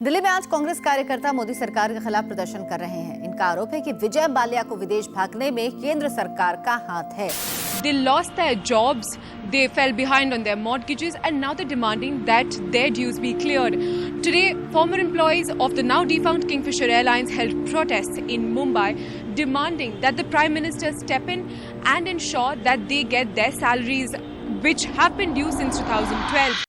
दिल्ली में आज कांग्रेस कार्यकर्ता मोदी सरकार के खिलाफ प्रदर्शन कर रहे हैं। इनका आरोप है कि विजय माल्या को विदेश भागने में केंद्र सरकार का हाथ है। They lost their jobs, they fell behind on their mortgages, and now they're demanding that their dues be cleared. Today, former employees of the now defunct Kingfisher Airlines held protests in Mumbai, demanding that the Prime Minister step in and ensure that they get their salaries, which have been due since 2012.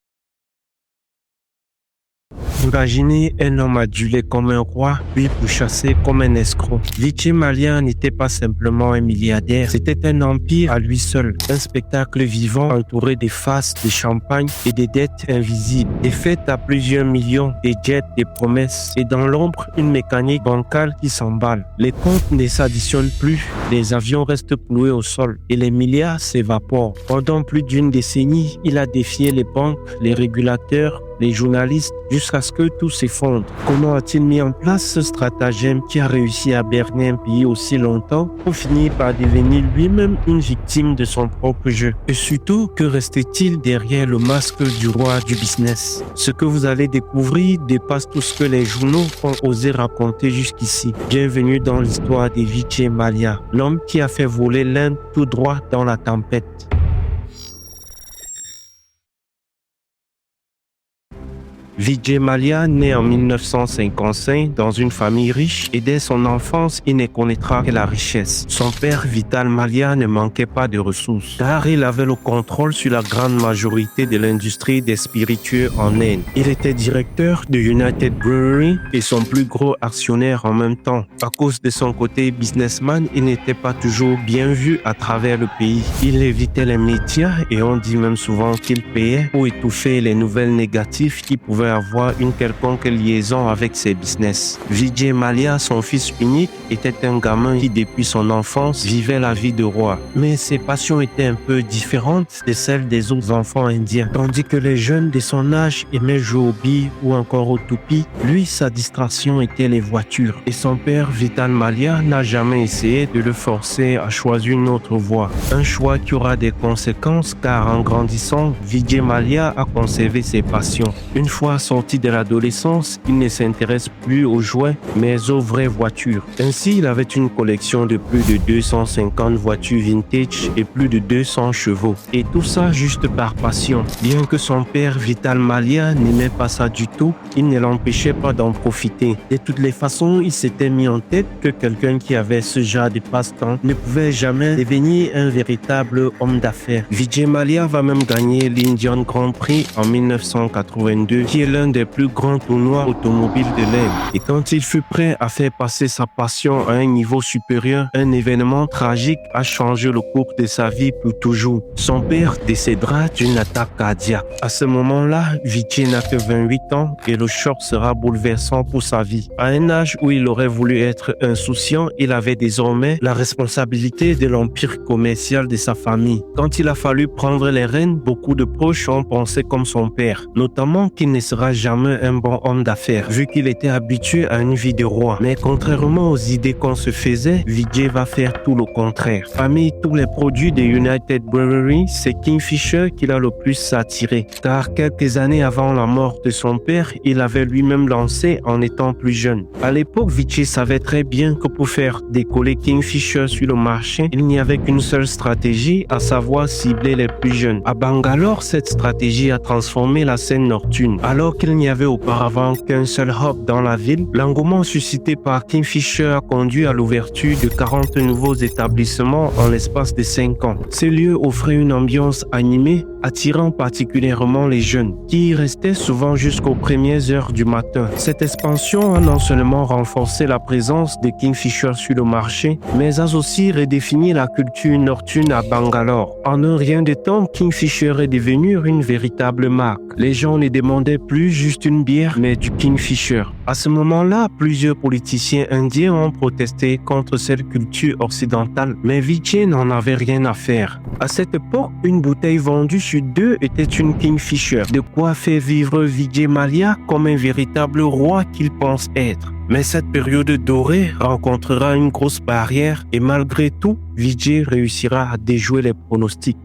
Imaginez un homme adulé comme un roi, puis pourchassé comme un escroc. Vijay Mallya n'était pas simplement un milliardaire, c'était un empire à lui seul. Un spectacle vivant entouré des faces, des champagnes et des dettes invisibles. Des fêtes à plusieurs millions, des jets, des promesses. Et dans l'ombre, une mécanique bancale qui s'emballe. Les comptes ne s'additionnent plus, les avions restent cloués au sol et les milliards s'évaporent. Pendant plus d'une décennie, il a défié les banques, les régulateurs, les journalistes, jusqu'à ce que tout s'effondre. Comment a-t-il mis en place ce stratagème qui a réussi à berner un pays aussi longtemps pour finir par devenir lui-même une victime de son propre jeu? Et surtout, que restait-il derrière le masque du roi du business? Ce que vous allez découvrir dépasse tout ce que les journaux ont osé raconter jusqu'ici. Bienvenue dans l'histoire de Vijay Mallya, l'homme qui a fait voler l'Inde tout droit dans la tempête. Vijay Mallya naît en 1955 dans une famille riche et dès son enfance, il ne connaîtra que la richesse. Son père, Vital Mallya, ne manquait pas de ressources car il avait le contrôle sur la grande majorité de l'industrie des spiritueux en Inde. Il était directeur de United Brewery et son plus gros actionnaire en même temps. À cause de son côté businessman, il n'était pas toujours bien vu à travers le pays. Il évitait les médias et on dit même souvent qu'il payait pour étouffer les nouvelles négatives qui pouvaient avoir une quelconque liaison avec ses business. Vijay Mallya, son fils unique, était un gamin qui depuis son enfance vivait la vie de roi. Mais ses passions étaient un peu différentes de celles des autres enfants indiens. Tandis que les jeunes de son âge aimaient jouer aux billes ou encore aux toupies, lui, sa distraction était les voitures. Et son père, Vital Mallya, n'a jamais essayé de le forcer à choisir une autre voie. Un choix qui aura des conséquences car en grandissant, Vijay Mallya a conservé ses passions. Une fois sorti de l'adolescence, il ne s'intéresse plus aux jouets, mais aux vraies voitures. Ainsi, il avait une collection de plus de 250 voitures vintage et plus de 200 chevaux. Et tout ça juste par passion. Bien que son père, Vital Mallya, n'aimait pas ça du tout, il ne l'empêchait pas d'en profiter. De toutes les façons, il s'était mis en tête que quelqu'un qui avait ce genre de passe-temps ne pouvait jamais devenir un véritable homme d'affaires. Vijay Mallya va même gagner l'Indian Grand Prix en 1982, qui est l'un des plus grands tournois automobiles de l'Inde. Et quand il fut prêt à faire passer sa passion à un niveau supérieur, un événement tragique a changé le cours de sa vie pour toujours. Son père décédera d'une attaque cardiaque. À ce moment-là, Vijay n'a que 28 ans et le choc sera bouleversant pour sa vie. À un âge où il aurait voulu être insouciant, il avait désormais la responsabilité de l'empire commercial de sa famille. Quand il a fallu prendre les rênes, beaucoup de proches ont pensé comme son père, notamment qu'il ne sera jamais un bon homme d'affaires, vu qu'il était habitué à une vie de roi. Mais contrairement aux idées qu'on se faisait, Vijay va faire tout le contraire. Parmi tous les produits de United Brewery, c'est Kingfisher qui l'a le plus attiré, car quelques années avant la mort de son père, il avait lui-même lancé en étant plus jeune. À l'époque, Vijay savait très bien que pour faire décoller Kingfisher sur le marché, il n'y avait qu'une seule stratégie, à savoir cibler les plus jeunes. À Bangalore, cette stratégie a transformé la scène nocturne. Alors qu'il n'y avait auparavant qu'un seul hub dans la ville, l'engouement suscité par Kingfisher a conduit à l'ouverture de 40 nouveaux établissements en l'espace de 5 ans. Ces lieux offraient une ambiance animée, attirant particulièrement les jeunes, qui y restaient souvent jusqu'aux premières heures du matin. Cette expansion a non seulement renforcé la présence de Kingfisher sur le marché, mais a aussi redéfini la culture nocturne à Bangalore. En un rien de temps, Kingfisher est devenu une véritable marque. Les gens ne demandaient plus juste une bière, mais du Kingfisher. À ce moment-là, plusieurs politiciens indiens ont protesté contre cette culture occidentale, mais Vijay n'en avait rien à faire. À cette époque, une bouteille vendue sur 2 était une Kingfisher, de quoi faire vivre Vijay Mallya comme un véritable roi qu'il pense être. Mais cette période dorée rencontrera une grosse barrière et malgré tout, Vijay réussira à déjouer les pronostics.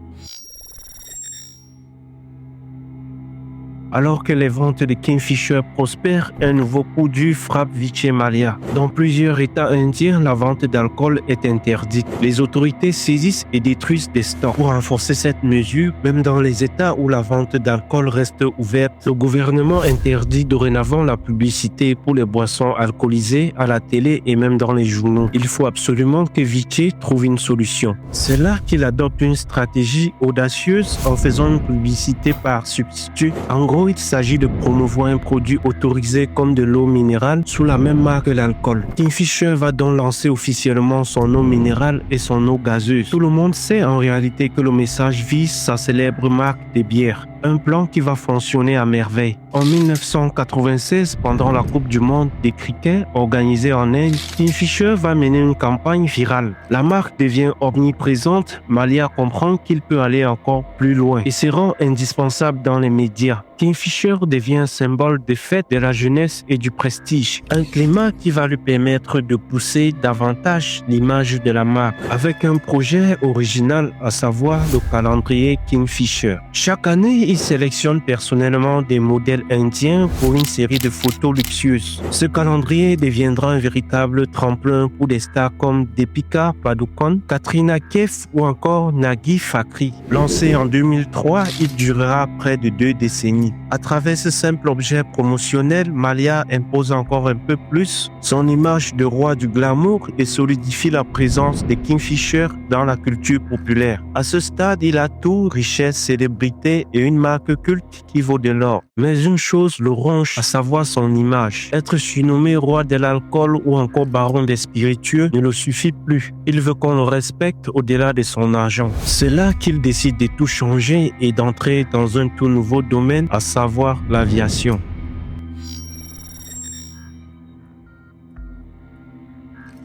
Alors que les ventes de Kingfisher prospèrent, un nouveau coup dur frappe Vijay Mallya. Dans plusieurs États indiens, la vente d'alcool est interdite. Les autorités saisissent et détruisent des stocks. Pour renforcer cette mesure, même dans les États où la vente d'alcool reste ouverte, le gouvernement interdit dorénavant la publicité pour les boissons alcoolisées à la télé et même dans les journaux. Il faut absolument que Vijay trouve une solution. C'est là qu'il adopte une stratégie audacieuse en faisant une publicité par substitut. En gros, il s'agit de promouvoir un produit autorisé comme de l'eau minérale sous la même marque que l'alcool. Kingfisher va donc lancer officiellement son eau minérale et son eau gazeuse. Tout le monde sait en réalité que le message vise sa célèbre marque de bière. Un plan qui va fonctionner à merveille. En 1996, pendant la Coupe du Monde des cricket organisée en Inde, Kingfisher va mener une campagne virale. La marque devient omniprésente. Mallya comprend qu'il peut aller encore plus loin et se rend indispensable dans les médias. Kingfisher devient un symbole de fête, de la jeunesse et du prestige. Un climat qui va lui permettre de pousser davantage l'image de la marque avec un projet original, à savoir le calendrier Kingfisher. Chaque année, il sélectionne personnellement des modèles indiens pour une série de photos luxueuses. Ce calendrier deviendra un véritable tremplin pour des stars comme Deepika Padukone, Katrina Kaif ou encore Nagi Fakhri. Lancé en 2003, il durera près de 2 décennies. À travers ce simple objet promotionnel, Mallya impose encore un peu plus son image de roi du glamour et solidifie la présence de Kingfisher dans la culture populaire. À ce stade, il a tout, richesse, célébrité et une marque culte qui vaut de l'or. Mais une chose le ronge, à savoir son image. Être surnommé roi de l'alcool ou encore baron des spiritueux ne le suffit plus. Il veut qu'on le respecte au-delà de son argent. C'est là qu'il décide de tout changer et d'entrer dans un tout nouveau domaine, à savoir l'aviation.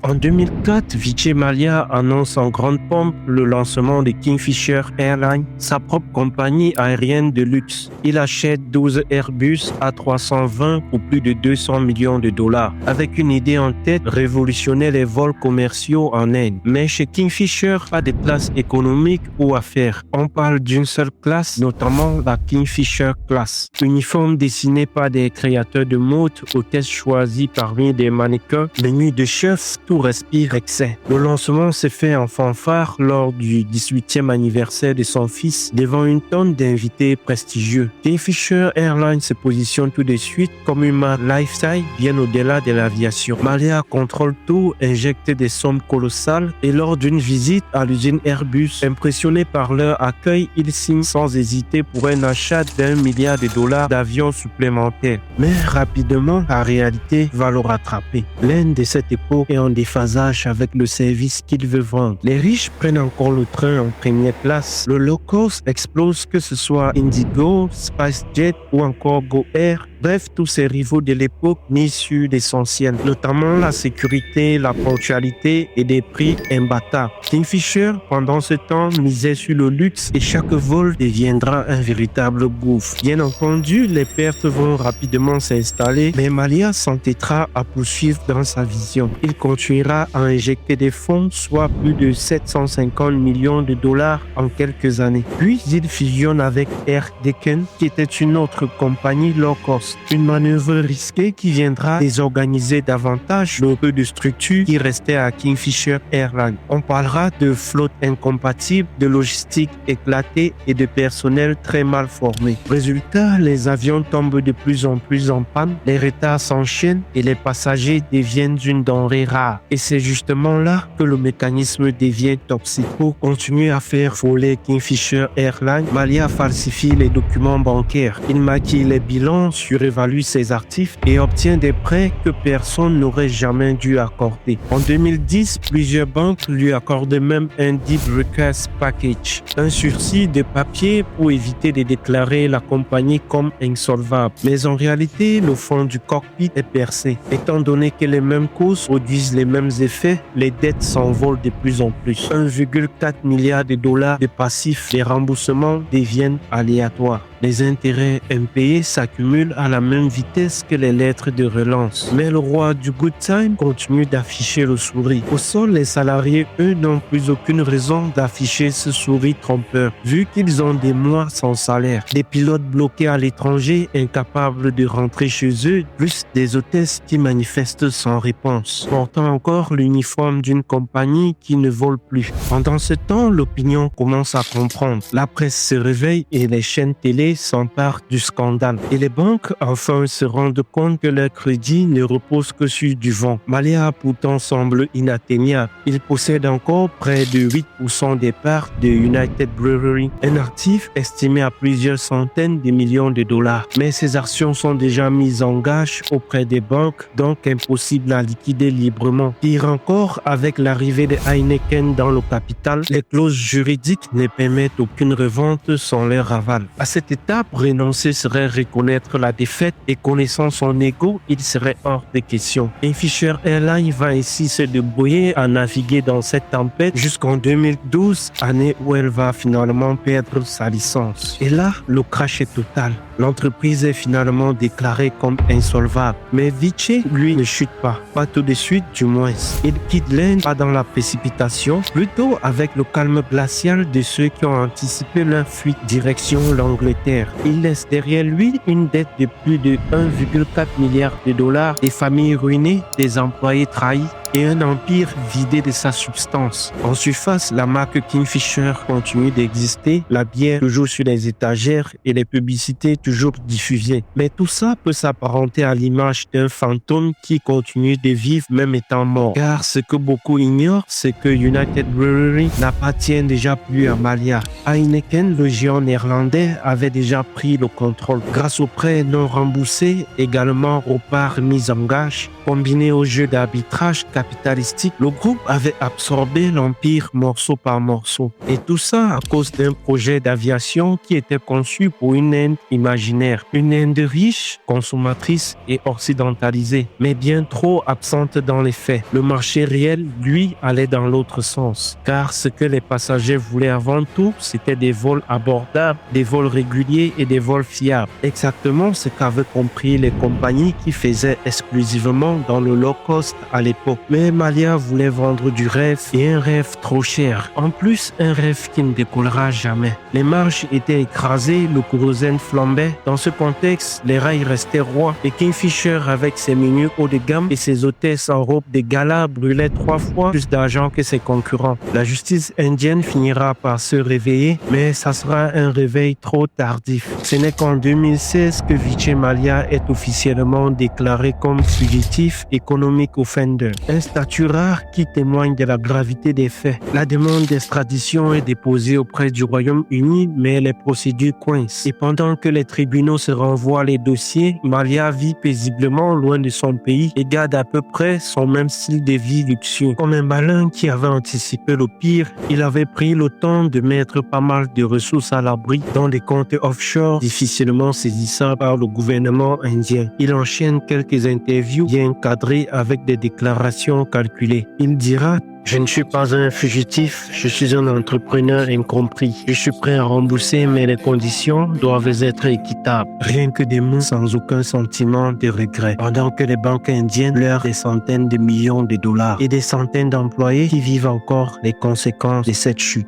En 2004, Vijay Mallya annonce en grande pompe le lancement de Kingfisher Airlines, sa propre compagnie aérienne de luxe. Il achète 12 Airbus A320 pour plus de 200 millions de dollars, avec une idée en tête: révolutionner les vols commerciaux en Inde. Mais chez Kingfisher, pas de classe économique ou affaires. On parle d'une seule classe, notamment la Kingfisher Class. Uniforme dessiné par des créateurs de mode, hôtesses choisies parmi des mannequins, menu de chefs, tout respire excès. Le lancement s'est fait en fanfare lors du 18e anniversaire de son fils devant une tonne d'invités prestigieux. Kingfisher Airlines se positionne tout de suite comme une marque lifestyle bien au-delà de l'aviation. Mallya contrôle tout, injecte des sommes colossales et lors d'une visite à l'usine Airbus, impressionné par leur accueil, il signe sans hésiter pour un achat d'1 milliard de dollars d'avions supplémentaires. Mais rapidement, la réalité va le rattraper. L'Inde de cette époque est en déphasage avec le service qu'il veut vendre. Les riches prennent encore le train en première classe. Le low cost explose, que ce soit Indigo, SpiceJet ou encore Go Air. Bref, tous ces rivaux de l'époque misent sur l'essentiel, notamment la sécurité, la ponctualité et des prix imbattables. Kingfisher, pendant ce temps, misait sur le luxe et chaque vol deviendra un véritable gouffre. Bien entendu, les pertes vont rapidement s'installer, mais Mallya s'entêtera à poursuivre dans sa vision. Il continuera à injecter des fonds, soit plus de 750 millions de dollars en quelques années. Puis, il fusionne avec Air Deccan, qui était une autre compagnie low cost. Une manœuvre risquée qui viendra désorganiser davantage le peu de structures qui restaient à Kingfisher Airlines. On parlera de flotte incompatible, de logistique éclatée et de personnel très mal formé. Résultat, les avions tombent de plus en plus en panne, les retards s'enchaînent et les passagers deviennent une denrée rare. Et c'est justement là que le mécanisme devient toxique. Pour continuer à faire voler Kingfisher Airlines, Mallya falsifie les documents bancaires. Il maquille les bilans, surévalue ses actifs et obtient des prêts que personne n'aurait jamais dû accorder. En 2010, plusieurs banques lui accordent même un Deep Request Package, un sursis de papier pour éviter de déclarer la compagnie comme insolvable. Mais en réalité, le fond du cockpit est percé. Étant donné que les mêmes causes produisent les mêmes effets, les dettes s'envolent de plus en plus. 1,4 milliard de dollars de passifs, les remboursements deviennent aléatoires. Les intérêts impayés s'accumulent à la même vitesse que les lettres de relance. Mais le roi du good time continue d'afficher le sourire. Au sol, les salariés, eux, n'ont plus aucune raison d'afficher ce sourire trompeur, vu qu'ils ont des mois sans salaire. Des pilotes bloqués à l'étranger, incapables de rentrer chez eux, plus des hôtesses qui manifestent sans réponse, portant encore l'uniforme d'une compagnie qui ne vole plus. Pendant ce temps, l'opinion commence à comprendre. La presse se réveille et les chaînes télé s'emparent du scandale. Et les banques, enfin, se rendent compte que leur crédit ne repose que sur du vent. Malia pourtant semble inatteignable. Il possède encore près de 8% des parts de United Brewery, un actif estimé à plusieurs centaines de millions de dollars. Mais ces actions sont déjà mises en gage auprès des banques, donc impossible à liquider librement. Pire encore, avec l'arrivée de Heineken dans le capital, les clauses juridiques ne permettent aucune revente sans leur aval. À cette étape, renoncer serait reconnaître la défaite et connaissant son ego, il serait hors de question. Kingfisher Airlines va ainsi se débrouiller à naviguer dans cette tempête jusqu'en 2012, année où elle va finalement perdre sa licence. Et là, le crash est total. L'entreprise est finalement déclarée comme insolvable. Mais Vice, lui, ne chute pas tout de suite du moins. Il quitte l'Inde pas dans la précipitation, plutôt avec le calme glacial de ceux qui ont anticipé leur fuite direction l'Angleterre. Il laisse derrière lui une dette de plus de 1,4 milliard de dollars, des familles ruinées, des employés trahis et un empire vidé de sa substance. En surface, la marque Kingfisher continue d'exister, la bière toujours sur les étagères et les publicités toujours diffusées. Mais tout ça peut s'apparenter à l'image d'un fantôme qui continue de vivre même étant mort. Car ce que beaucoup ignorent, c'est que United Brewery n'appartient déjà plus à Malia. Heineken, le géant néerlandais, avait déjà pris le contrôle. Grâce aux prêts non remboursés, également aux parts mises en gage, combiné au jeu d'arbitrage capitalistique, le groupe avait absorbé l'empire morceau par morceau. Et tout ça à cause d'un projet d'aviation qui était conçu pour une Inde imaginaire. Une Inde riche, consommatrice et occidentalisée, mais bien trop absente dans les faits. Le marché réel, lui, allait dans l'autre sens. Car ce que les passagers voulaient avant tout, c'était des vols abordables, des vols réguliers et des vols fiables. Exactement ce qu'avaient compris les compagnies qui faisaient exclusivement dans le low cost à l'époque. Mais Malia voulait vendre du rêve et un rêve trop cher. En plus, un rêve qui ne décollera jamais. Les marges étaient écrasées, le kérosène flambait. Dans ce contexte, les rails restaient rois et Kingfisher, avec ses menus haut de gamme et ses hôtesses en robe de gala, brûlait 3 fois plus d'argent que ses concurrents. La justice indienne finira par se réveiller, mais ça sera un réveil trop tardif. Ce n'est qu'en 2016 que Vice Malia est officiellement déclaré comme fugitif economic offender, un statut rare qui témoigne de la gravité des faits. La demande d'extradition est déposée auprès du Royaume-Uni, mais les procédures coincent. Et pendant que les tribunaux se renvoient les dossiers, Malia vit paisiblement loin de son pays et garde à peu près son même style de vie luxueux. Comme un malin qui avait anticipé le pire, il avait pris le temps de mettre pas mal de ressources à l'abri dans des comptes offshore difficilement saisissables par le gouvernement indien. Il enchaîne quelques interviews bien cadrées avec des déclarations calculées. Il dira: je ne suis pas un fugitif, je suis un entrepreneur incompris. Je suis prêt à rembourser, mais les conditions doivent être équitables. Rien que des mots sans aucun sentiment de regret. Pendant que les banques indiennes pleurent des centaines de millions de dollars et des centaines d'employés qui vivent encore les conséquences de cette chute.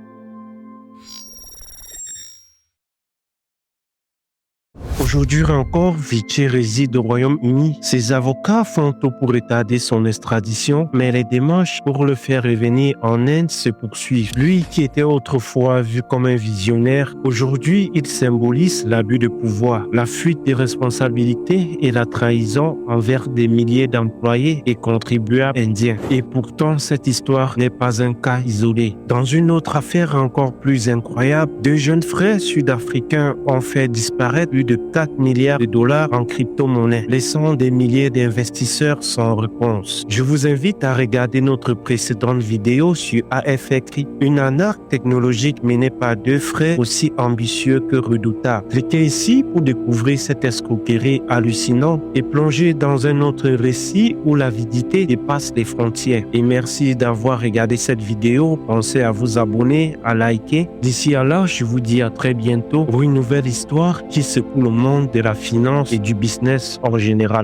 Aujourd'hui encore, Vice réside au Royaume-Uni. Ses avocats font tout pour retarder son extradition, mais les démarches pour le faire revenir en Inde se poursuivent. Lui qui était autrefois vu comme un visionnaire, aujourd'hui il symbolise l'abus de pouvoir, la fuite des responsabilités et la trahison envers des milliers d'employés et contribuables indiens. Et pourtant, cette histoire n'est pas un cas isolé. Dans une autre affaire encore plus incroyable, 2 jeunes frères sud-africains ont fait disparaître plus de 4 milliards de dollars en crypto-monnaie, laissant des milliers d'investisseurs sans réponse. Je vous invite à regarder notre précédente vidéo sur AFX, une arnaque technologique menée par 2 frères aussi ambitieux que redoutables. Cliquez ici pour découvrir cette escroquerie hallucinante et plonger dans un autre récit où l'avidité dépasse les frontières. Et merci d'avoir regardé cette vidéo. Pensez à vous abonner, à liker. D'ici à là, je vous dis à très bientôt pour une nouvelle histoire qui secoue le monde monde de la finance et du business en général.